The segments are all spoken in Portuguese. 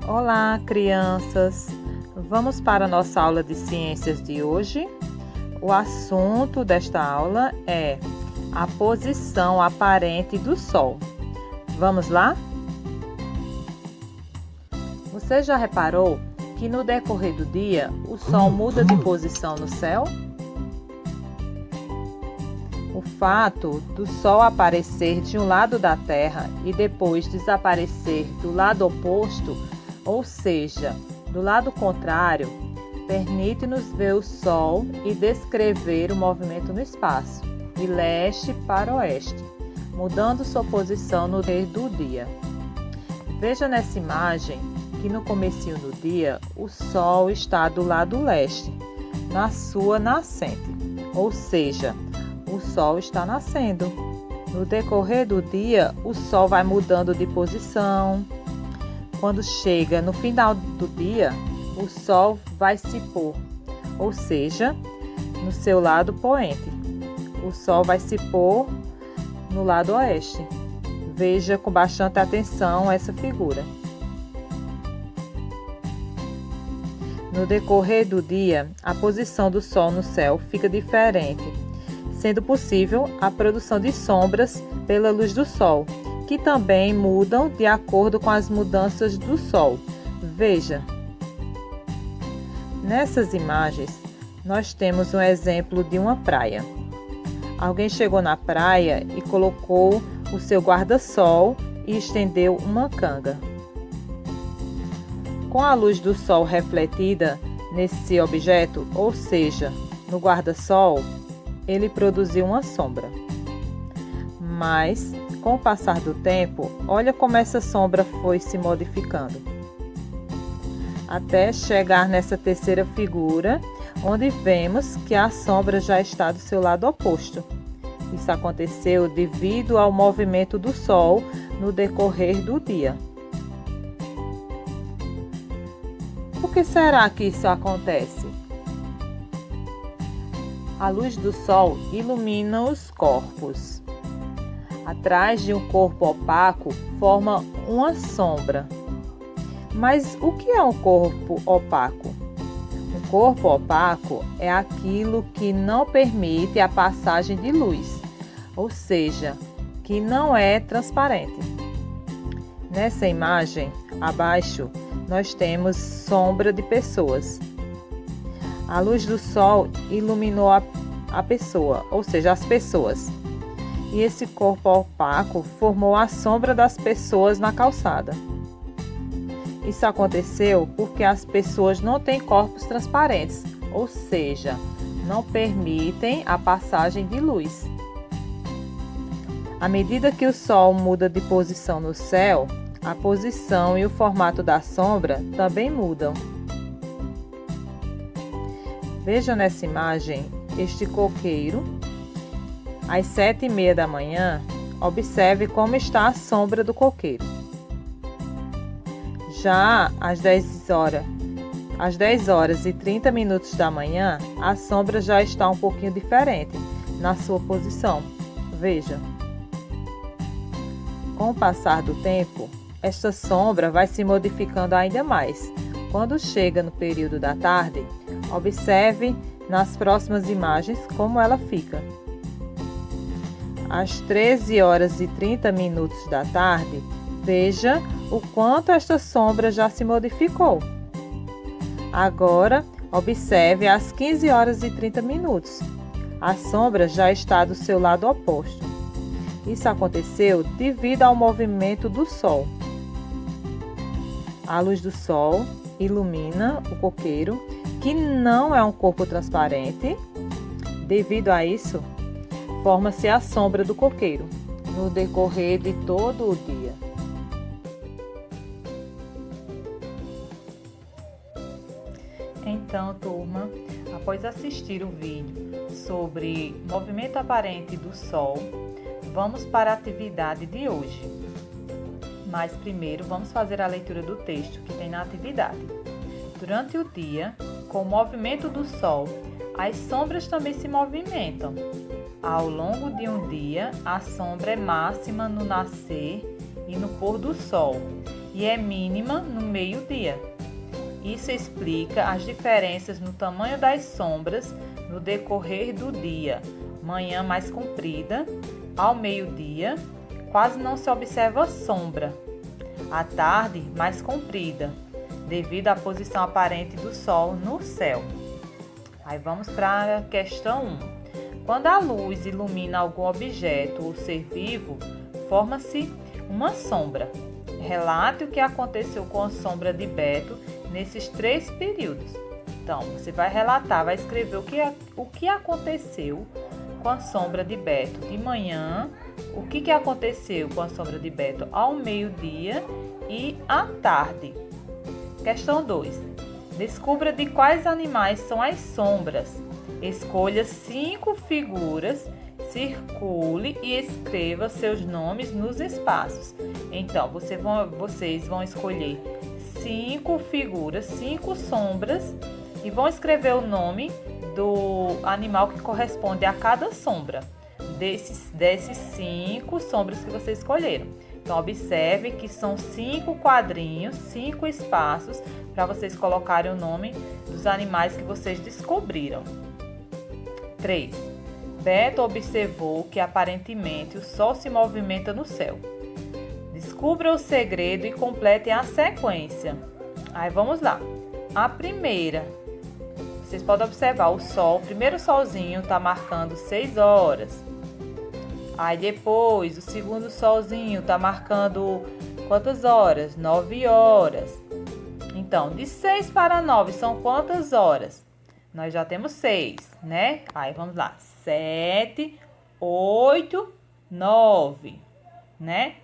Olá, crianças! Vamos para a nossa aula de ciências de hoje. O assunto desta aula é a posição aparente do Sol. Vamos lá? Você já reparou que no decorrer do dia o Sol muda de posição no céu? O fato do Sol aparecer de um lado da Terra e depois desaparecer do lado oposto, ou seja, do lado contrário, permite-nos ver o Sol e descrever o movimento no espaço, de leste para oeste, mudando sua posição no decorrer do dia. Veja nessa imagem que no comecinho do dia o Sol está do lado leste, na sua nascente, ou seja, o Sol está nascendo. No decorrer do dia, o Sol vai mudando de posição. Quando chega no final do dia, o Sol vai se pôr, ou seja, no seu lado poente. O Sol vai se pôr no lado oeste. Veja com bastante atenção essa figura. No decorrer do dia, a posição do Sol no céu fica diferente, sendo possível a produção de sombras pela luz do Sol, que também mudam de acordo com as mudanças do Sol. Veja. Nessas imagens, nós temos um exemplo de uma praia. Alguém chegou na praia e colocou o seu guarda-sol e estendeu uma canga. Com a luz do Sol refletida nesse objeto, ou seja, no guarda-sol, ele produziu uma sombra. Mas, com o passar do tempo, olha como essa sombra foi se modificando. Até chegar nessa terceira figura, onde vemos que a sombra já está do seu lado oposto. Isso aconteceu devido ao movimento do Sol no decorrer do dia. Por que será que isso acontece? A luz do Sol ilumina os corpos. Atrás de um corpo opaco forma uma sombra. Mas o que é um corpo opaco? Um corpo opaco é aquilo que não permite a passagem de luz, ou seja, que não é transparente. Nessa imagem, abaixo, nós temos sombra de pessoas. A luz do Sol iluminou a pessoa, ou seja, as pessoas. E esse corpo opaco formou a sombra das pessoas na calçada. Isso aconteceu porque as pessoas não têm corpos transparentes, ou seja, não permitem a passagem de luz. À medida que o Sol muda de posição no céu, a posição e o formato da sombra também mudam. Veja nessa imagem este coqueiro. Às 7h30 da manhã, observe como está a sombra do coqueiro. Já às 10h30 da manhã, a sombra já está um pouquinho diferente na sua posição. Veja. Com o passar do tempo, esta sombra vai se modificando ainda mais. Quando chega no período da tarde, observe nas próximas imagens como ela fica. Às 13h30 da tarde, veja o quanto esta sombra já se modificou. Agora, observe às 15h30. A sombra já está do seu lado oposto. Isso aconteceu devido ao movimento do Sol. A luz do Sol ilumina o coqueiro, que não é um corpo transparente. Devido a isso, forma-se a sombra do coqueiro no decorrer de todo o dia. Então, turma, após assistir o vídeo sobre movimento aparente do Sol, vamos para a atividade de hoje. Mas primeiro vamos fazer a leitura do texto que tem na atividade. Durante o dia, com o movimento do Sol, as sombras também se movimentam. Ao longo de um dia, a sombra é máxima no nascer e no pôr do sol, e é mínima no meio-dia. Isso explica as diferenças no tamanho das sombras no decorrer do dia. Manhã mais comprida, ao meio-dia, quase não se observa sombra. À tarde, mais comprida, devido à posição aparente do Sol no céu. Aí vamos para a questão 1. Quando a luz ilumina algum objeto ou ser vivo, forma-se uma sombra. Relate o que aconteceu com a sombra de Beto nesses 3 períodos. Então, você vai relatar, vai escrever o que aconteceu com a sombra de Beto de manhã, o que aconteceu com a sombra de Beto ao meio-dia e à tarde. Questão 2. Descubra de quais animais são as sombras. Escolha 5 figuras, circule e escreva seus nomes nos espaços. Então, vocês vão escolher 5 figuras, 5 sombras e vão escrever o nome do animal que corresponde a cada sombra desses 5 sombras que vocês escolheram. Então, observe que são 5 quadrinhos, 5 espaços para vocês colocarem o nome dos animais que vocês descobriram. 3. Beto observou que aparentemente o Sol se movimenta no céu. Descubra o segredo e complete a sequência. Aí vamos lá. A primeira, vocês podem observar o Sol, o primeiro solzinho está marcando 6 horas. Aí depois, o segundo solzinho está marcando quantas horas? 9 horas. Então, de 6 para 9 são quantas horas? Nós já temos 6, né? Aí vamos lá. 7, 8, 9, né?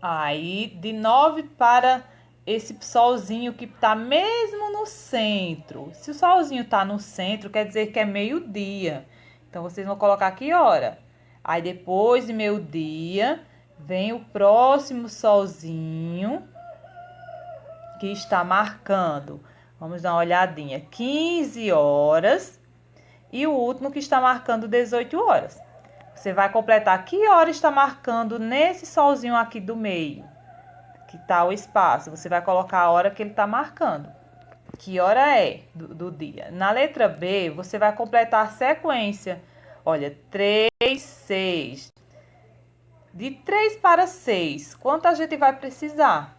Aí, de 9 para esse solzinho que está mesmo no centro. Se o solzinho está no centro, quer dizer que é meio-dia. Então, vocês vão colocar que hora? Aí, depois de meio-dia, vem o próximo solzinho que está marcando. Vamos dar uma olhadinha. 15 horas. E o último que está marcando 18 horas. Você vai completar que hora está marcando nesse solzinho aqui do meio, que está o espaço. Você vai colocar a hora que ele está marcando. Que hora é do dia. Na letra B, você vai completar a sequência. Olha, 3, 6. De 3 para 6, quanto a gente vai precisar?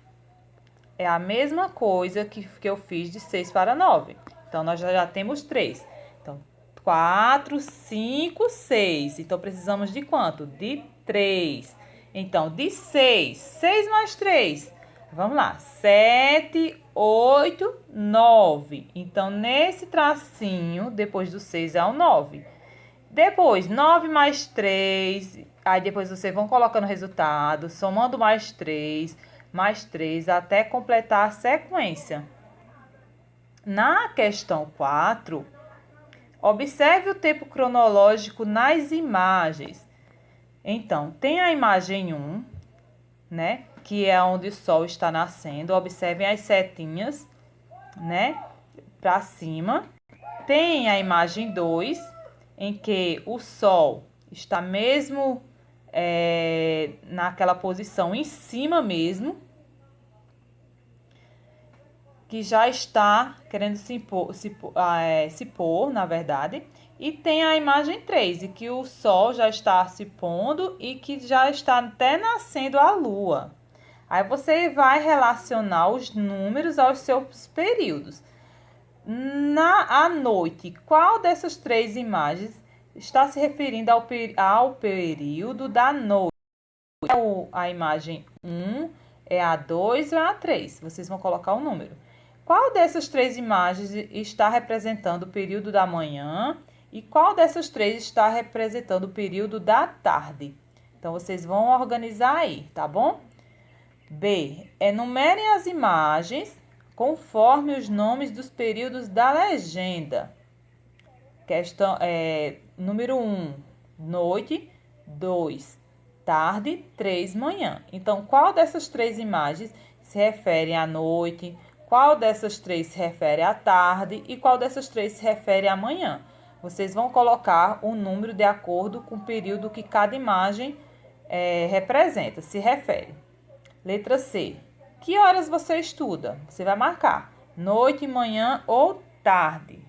É a mesma coisa que eu fiz de 6 para 9. Então, nós já temos 3. Então, 4, 5, 6. Então, precisamos de quanto? De 3. Então, de 6. 6 mais 3. Vamos lá. 7, 8, 9. Então, nesse tracinho, depois do 6 é o 9. Depois, 9 mais 3. Aí, depois vocês vão colocando o resultado, somando mais 3, até completar a sequência. Na questão 4, observe o tempo cronológico nas imagens. Então, tem a imagem 1, né? Que é onde o Sol está nascendo. Observem as setinhas, né? Para cima. Tem a imagem 2, em que o Sol está mesmo naquela posição em cima mesmo, que já está querendo se pôr, na verdade. E tem a imagem 3, em que o Sol já está se pondo e que já está até nascendo a Lua. Aí você vai relacionar os números aos seus períodos. À noite, qual dessas 3 imagens está se referindo ao período da noite? A imagem 1, é a 2 ou é a 3? Vocês vão colocar o número. Qual dessas 3 imagens está representando o período da manhã? E qual dessas 3 está representando o período da tarde? Então, vocês vão organizar aí, tá bom? B. Enumerem as imagens conforme os nomes dos períodos da legenda. Questão, número 1, noite. 2, tarde. 3, manhã. Então, qual dessas 3 imagens se refere à noite? Qual dessas 3 se refere à tarde? E qual dessas 3 se refere à manhã? Vocês vão colocar o número de acordo com o período que cada imagem representa, se refere. Letra C. Que horas você estuda? Você vai marcar noite, manhã ou tarde.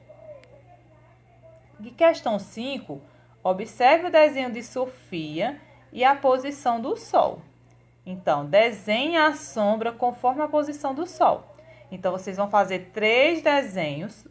De questão 5, observe o desenho de Sofia e a posição do Sol. Então, desenhe a sombra conforme a posição do Sol. Então, vocês vão fazer 3 desenhos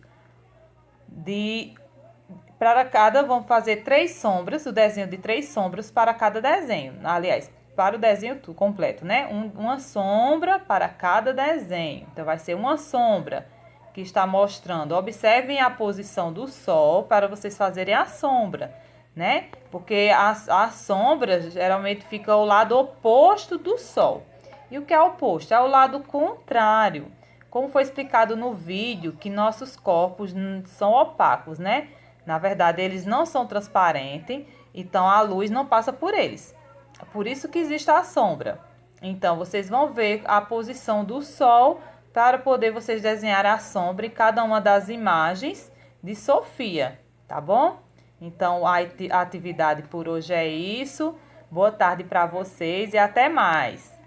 vão fazer 3 sombras, o desenho de 3 sombras para cada desenho. Aliás, para o desenho completo, né? Uma sombra para cada desenho. Então, vai ser uma sombra que está mostrando. Observem a posição do Sol para vocês fazerem a sombra, né? Porque a sombra geralmente fica ao lado oposto do Sol. E o que é oposto? É o lado contrário. Como foi explicado no vídeo, que nossos corpos são opacos, né? Na verdade, eles não são transparentes, então a luz não passa por eles. É por isso que existe a sombra. Então, vocês vão ver a posição do Sol para poder vocês desenhar a sombra em cada uma das imagens de Sofia, tá bom? Então, a atividade por hoje é isso. Boa tarde para vocês e até mais!